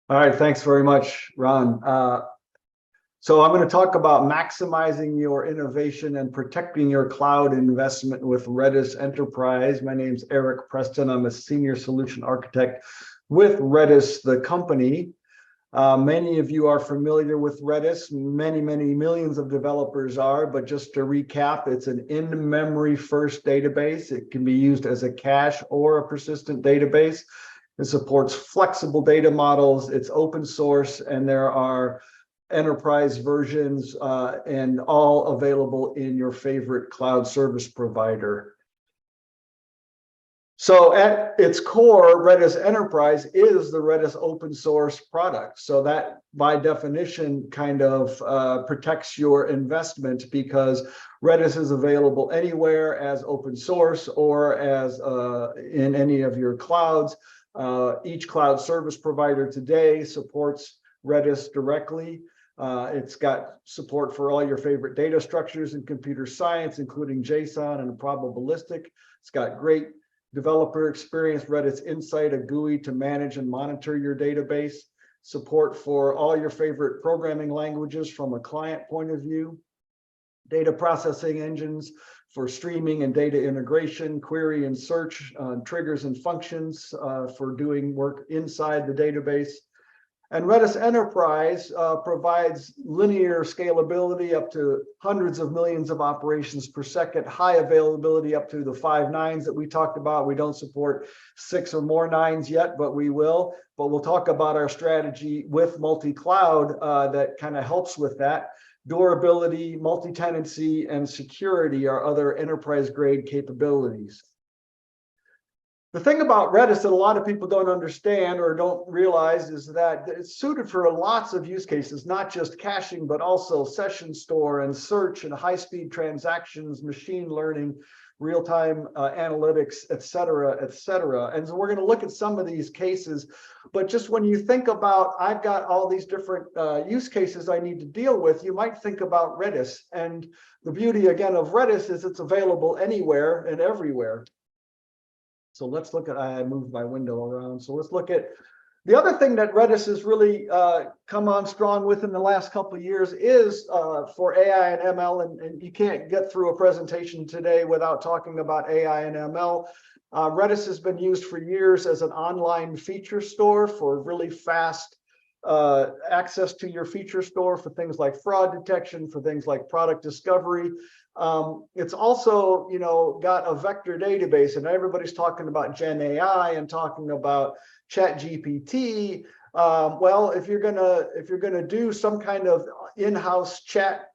All right, thanks very much, Ron. So I'm going to talk about maximizing your innovation and protecting your cloud investment with Redis Enterprise. My name's Eric Preston. I'm a senior solution architect with Redis, the company. Many of you are familiar with Redis. Many millions of developers are, but just to recap, it's an in-memory first database. It can be used as a cache or a persistent database. It supports flexible data models. It's open source, and there are enterprise versions and all available in your favorite cloud service provider. So at its core, Redis Enterprise is the Redis open source product. So that by definition kind of protects your investment, because Redis is available anywhere as open source or as in any of your clouds. Each cloud service provider today supports Redis directly. It's got support for all your favorite data structures in computer science, including JSON and probabilistic. It's got great developer experience, Redis Insight, a GUI to manage and monitor your database, support for all your favorite programming languages from a client point of view, data processing engines for streaming and data integration, query and search, triggers and functions for doing work inside the database. And Redis Enterprise provides linear scalability up to hundreds of millions of operations per second, high availability up to the 5 nines that we talked about. We don't support 6 or more nines yet, but we will. But we'll talk about our strategy with multi-cloud that kind of helps with that. Durability, multi-tenancy, and security are other enterprise-grade capabilities. The thing about Redis that a lot of people don't understand or don't realize is that it's suited for lots of use cases, not just caching, but also session store and search and high-speed transactions, machine learning, real-time analytics, et cetera, et cetera. And so we're going to look at some of these cases. But just when you think about, I've got all these different use cases I need to deal with, you might think about Redis. And the beauty, again, of Redis is it's available anywhere and everywhere. So let's look at, I moved my window around. So let's look at the other thing that Redis has really come on strong with in the last couple of years is for AI and ML. And you can't get through a presentation today without talking about AI and ML. Redis has been used for years as an online feature store for really fast access to your feature store for things like fraud detection, for things like product discovery. It's also, got a vector database, and everybody's talking about Gen AI and talking about Chat GPT. Well, if you're gonna do some kind of in-house chat,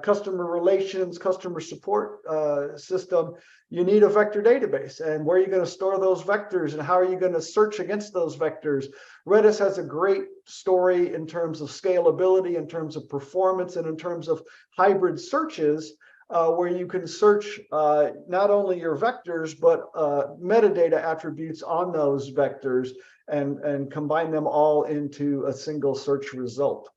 customer relations, customer support system, you need a vector database. And where are you going to store those vectors, and how are you going to search against those vectors? Redis has a great story in terms of scalability, in terms of performance, and in terms of hybrid searches, where you can search not only your vectors, but metadata attributes on those vectors and combine them all into a single search result.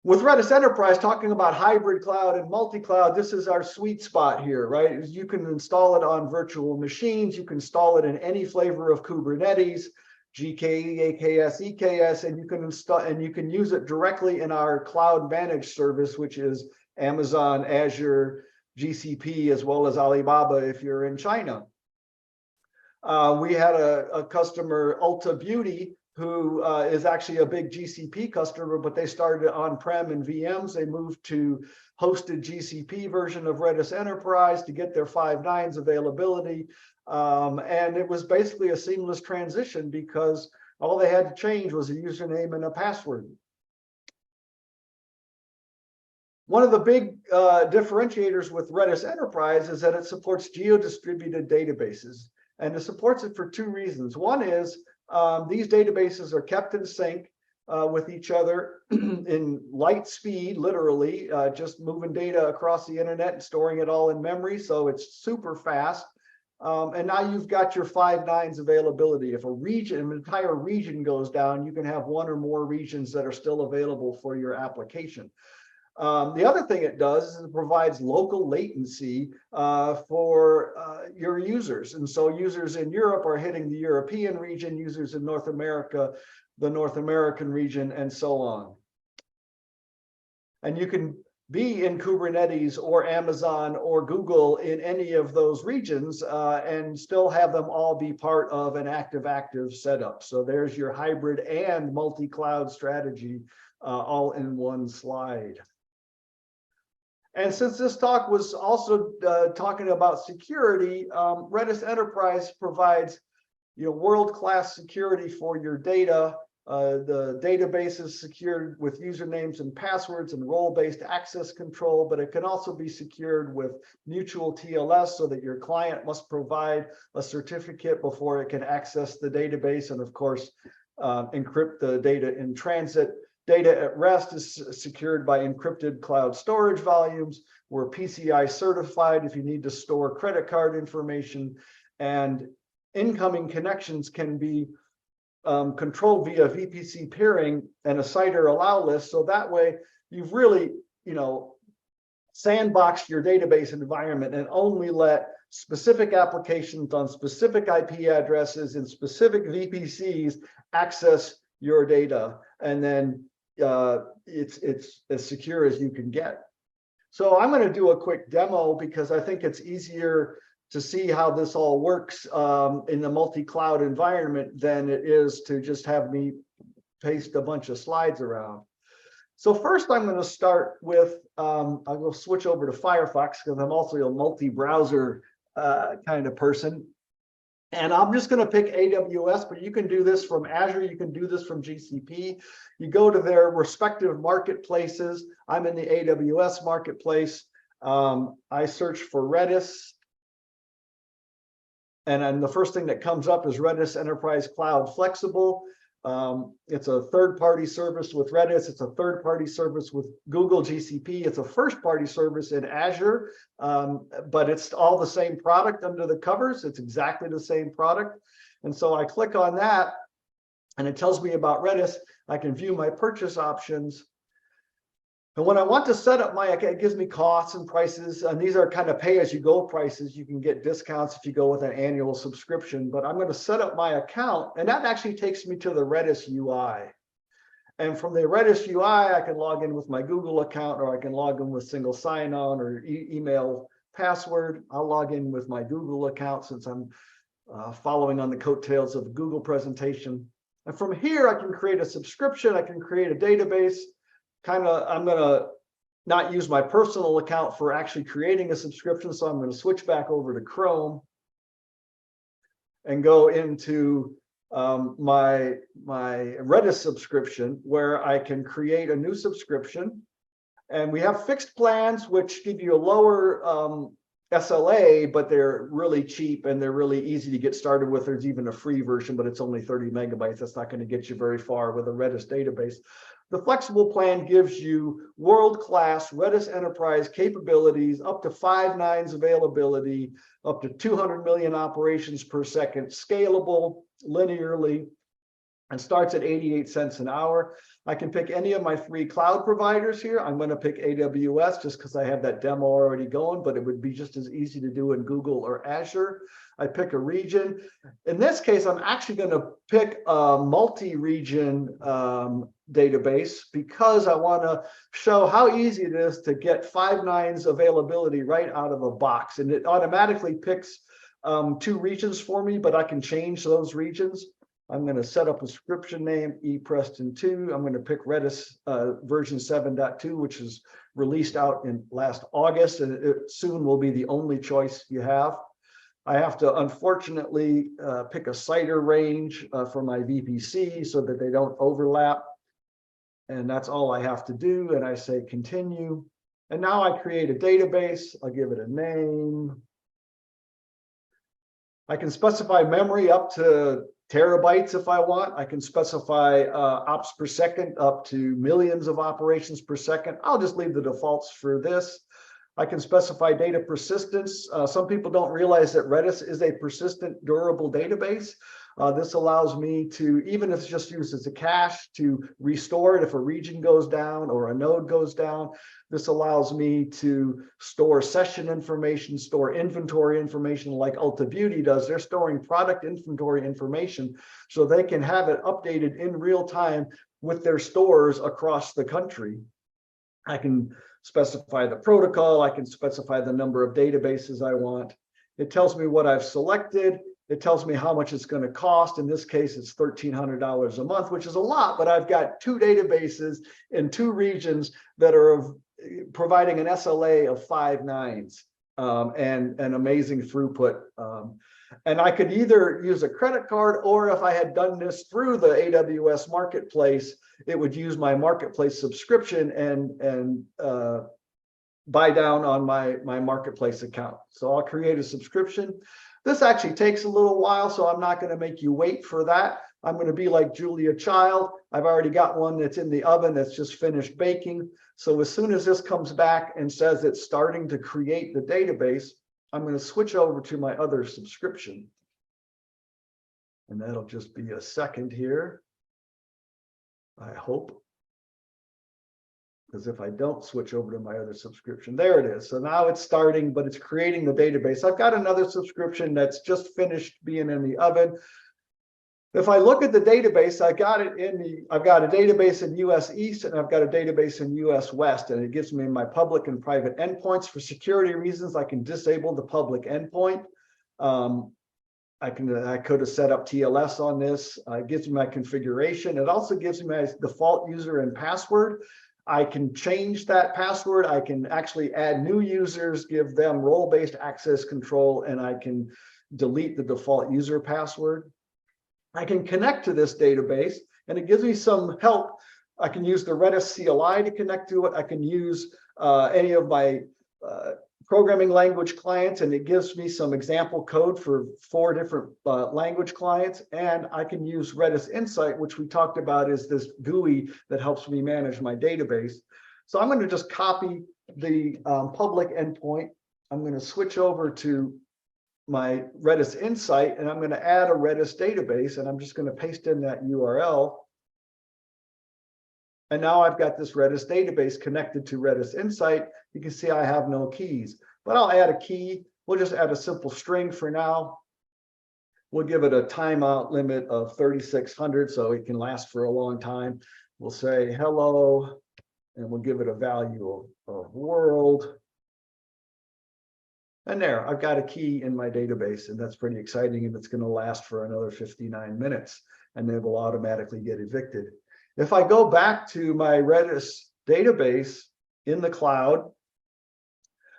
With Redis Enterprise, talking about hybrid cloud and multi-cloud, this is our sweet spot here, right? You can install it on virtual machines. You can install it in any flavor of Kubernetes, GKE, AKS, EKS, and you can install and you can use it directly in our cloud managed service, which is Amazon, Azure, GCP, as well as Alibaba if you're in China. We had a customer, Ulta Beauty, who is actually a big GCP customer, but they started on-prem in VMs. They moved to hosted GCP version of Redis Enterprise to get their 5 nines availability. And it was basically a seamless transition because all they had to change was a username and a password. One of the big differentiators with Redis Enterprise is that it supports geo-distributed databases. And it supports it for 2 reasons. One is these databases are kept in sync with each other in light speed, literally, just moving data across the internet and storing it all in memory. So it's super fast. And now you've got your 5 nines availability. If an entire region goes down, you can have 1 or more regions that are still available for your application. The other thing it does is it provides local latency for your users. And so users in Europe are hitting the European region, users in North America, the North American region, and so on. And you can be in Kubernetes or Amazon or Google in any of those regions and still have them all be part of an active setup. So there's your hybrid and multi-cloud strategy all in one slide. And since this talk was also talking about security, Redis Enterprise provides world-class security for your data. The database is secured with usernames and passwords and role-based access control, but it can also be secured with mutual TLS so that your client must provide a certificate before it can access the database, and of course, encrypt the data in transit. Data at rest is secured by encrypted cloud storage volumes. We're PCI certified if you need to store credit card information, and incoming connections can be controlled via VPC peering and a CIDR allow list. So that way you've really, sandboxed your database environment and only let specific applications on specific IP addresses and specific VPCs access your data. And then it's as secure as you can get. So I'm going to do a quick demo because I think it's easier to see how this all works in the multi-cloud environment than it is to just have me paste a bunch of slides around. So first I'm going to start with, I will switch over to Firefox because I'm also a multi-browser kind of person. And I'm just going to pick AWS, but you can do this from Azure. You can do this from GCP. You go to their respective marketplaces. I'm in the AWS marketplace. I search for Redis. And then the first thing that comes up is Redis Enterprise Cloud Flexible. It's a third-party service with Redis. It's a third-party service with Google GCP. It's a first-party service in Azure, but it's all the same product under the covers. It's exactly the same product. And so I click on that, and it tells me about Redis. I can view my purchase options. And when I want to set up my account, it gives me costs and prices. And these are kind of pay-as-you-go prices. You can get discounts if you go with an annual subscription. But I'm going to set up my account, and that actually takes me to the Redis UI. And from the Redis UI, I can log in with my Google account, or I can log in with single sign-on or email password. I'll log in with my Google account since I'm following on the coattails of the Google presentation. And from here, I can create a subscription. I can create a database. I'm going to not use my personal account for actually creating a subscription. So I'm going to switch back over to Chrome and go into my Redis subscription, where I can create a new subscription. And we have fixed plans, which give you a lower SLA, but they're really cheap and they're really easy to get started with. There's even a free version, but it's only 30 megabytes. That's not going to get you very far with a Redis database. The flexible plan gives you world-class Redis Enterprise capabilities, up to 5 nines availability, up to 200 million operations per second, scalable linearly, and starts at 88 cents an hour. I can pick any of my 3 cloud providers here. I'm going to pick AWS just because I have that demo already going, but it would be just as easy to do in Google or Azure. I pick a region. In this case, I'm actually going to pick a multi-region database because I want to show how easy it is to get 5 nines availability right out of the box. And it automatically picks 2 regions for me, but I can change those regions. I'm going to set up a subscription name, ePreston2. I'm going to pick Redis version 7.2, which is released out in last August, and it soon will be the only choice you have. I have to, unfortunately, pick a CIDR range for my VPC so that they don't overlap. And that's all I have to do. And I say continue. And now I create a database. I'll give it a name. I can specify memory up to terabytes if I want. I can specify ops per second up to millions of operations per second. I'll just leave the defaults for this. I can specify data persistence. Some people don't realize that Redis is a persistent, durable database. This allows me to, even if it's just used as a cache, to restore it if a region goes down or a node goes down. This allows me to store session information, store inventory information like Ulta Beauty does. They're storing product inventory information so they can have it updated in real time with their stores across the country. I can specify the protocol. I can specify the number of databases I want. It tells me what I've selected. It tells me how much it's going to cost. In this case, it's $1,300 a month, which is a lot, but I've got 2 databases in 2 regions that are providing an SLA of 5 nines and an amazing throughput. And I could either use a credit card, or if I had done this through the AWS Marketplace, it would use my Marketplace subscription and buy down on my Marketplace account. So I'll create a subscription. This actually takes a little while, so I'm not going to make you wait for that. I'm going to be like Julia Child. I've already got one that's in the oven that's just finished baking. So as soon as this comes back and says it's starting to create the database, I'm going to switch over to my other subscription. And that'll just be a second here, I hope. Because if I don't switch over to my other subscription, there it is. So now it's starting, but it's creating the database. I've got another subscription that's just finished being in the oven. If I look at the database, I've got a database in US East and I've got a database in US West, and it gives me my public and private endpoints. For security reasons, I can disable the public endpoint. I could have set up TLS on this. It gives me my configuration. It also gives me my default user and password. I can change that password. I can actually add new users, give them role-based access control, and I can delete the default user password. I can connect to this database, and it gives me some help. I can use the Redis CLI to connect to it. I can use any of my programming language clients, and it gives me some example code for 4 different language clients. And I can use Redis Insight, which we talked about is this GUI that helps me manage my database. So I'm going to just copy the public endpoint. I'm going to switch over to my Redis Insight, and I'm going to add a Redis database, and I'm just going to paste in that URL. And now I've got this Redis database connected to Redis Insight. You can see I have no keys, but I'll add a key. We'll just add a simple string for now. We'll give it a timeout limit of 3,600 so it can last for a long time. We'll say hello, and we'll give it a value of world. And there, I've got a key in my database, and that's pretty exciting, and it's going to last for another 59 minutes, and then it will automatically get evicted. If I go back to my Redis database in the cloud,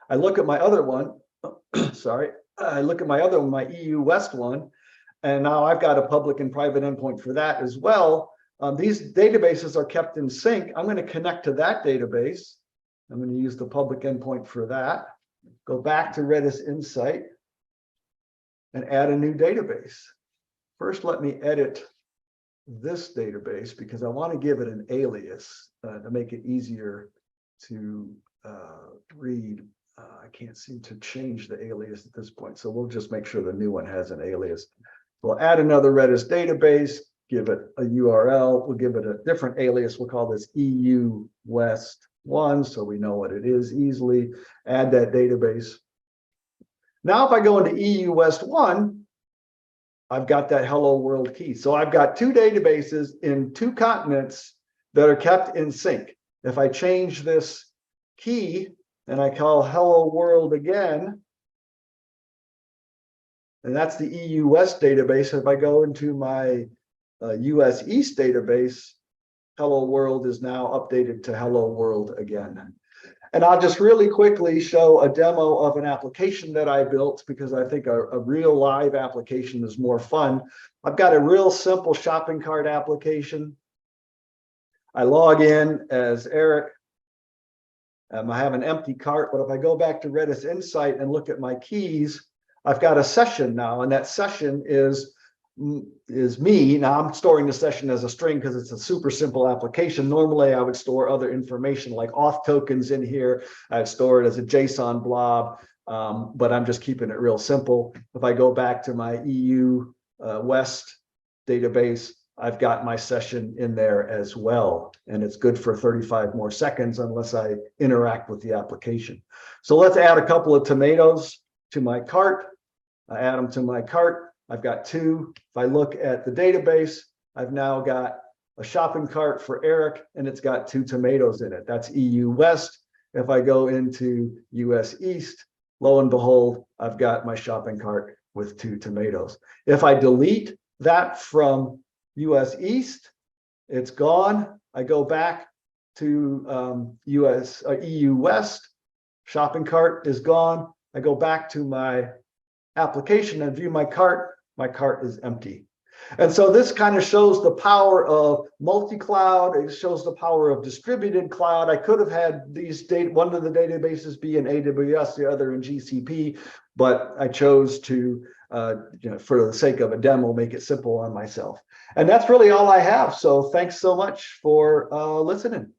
I look at my other one, sorry, I look at my other one, my EU West one, and now I've got a public and private endpoint for that as well. These databases are kept in sync. I'm going to connect to that database. I'm going to use the public endpoint for that. Go back to Redis Insight and add a new database. First, let me edit this database because I want to give it an alias to make it easier to read. I can't seem to change the alias at this point, so we'll just make sure the new one has an alias. We'll add another Redis database, give it a URL. We'll give it a different alias. We'll call this EU West 1, so we know what it is easily. Add that database. Now, if I go into EU West 1, I've got that hello world key. So I've got 2 databases in 2 continents that are kept in sync. If I change this key and I call hello world again, and that's the EU West database. If I go into my US East database, hello world is now updated to hello world again. And I'll just really quickly show a demo of an application that I built because I think a real live application is more fun. I've got a real simple shopping cart application. I log in as Eric. I have an empty cart, but if I go back to Redis Insight and look at my keys, I've got a session now, and that session is me. Now I'm storing the session as a string because it's a super simple application. Normally I would store other information like auth tokens in here. I'd store it as a JSON blob, but I'm just keeping it real simple. If I go back to my EU West database, I've got my session in there as well. And it's good for 35 more seconds unless I interact with the application. So let's add a couple of tomatoes to my cart. I add them to my cart. I've got two. If I look at the database, I've now got a shopping cart for Eric, and it's got 2 tomatoes in it. That's EU West. If I go into US East, lo and behold, I've got my shopping cart with 2 tomatoes. If I delete that from US East, it's gone. I go back to EU West, shopping cart is gone. I go back to my application and view my cart is empty. And so this kind of shows the power of multi-cloud. It shows the power of distributed cloud. I could have had these one of the databases be in AWS, the other in GCP, but I chose to, for the sake of a demo, make it simple on myself. And that's really all I have. So thanks so much for listening.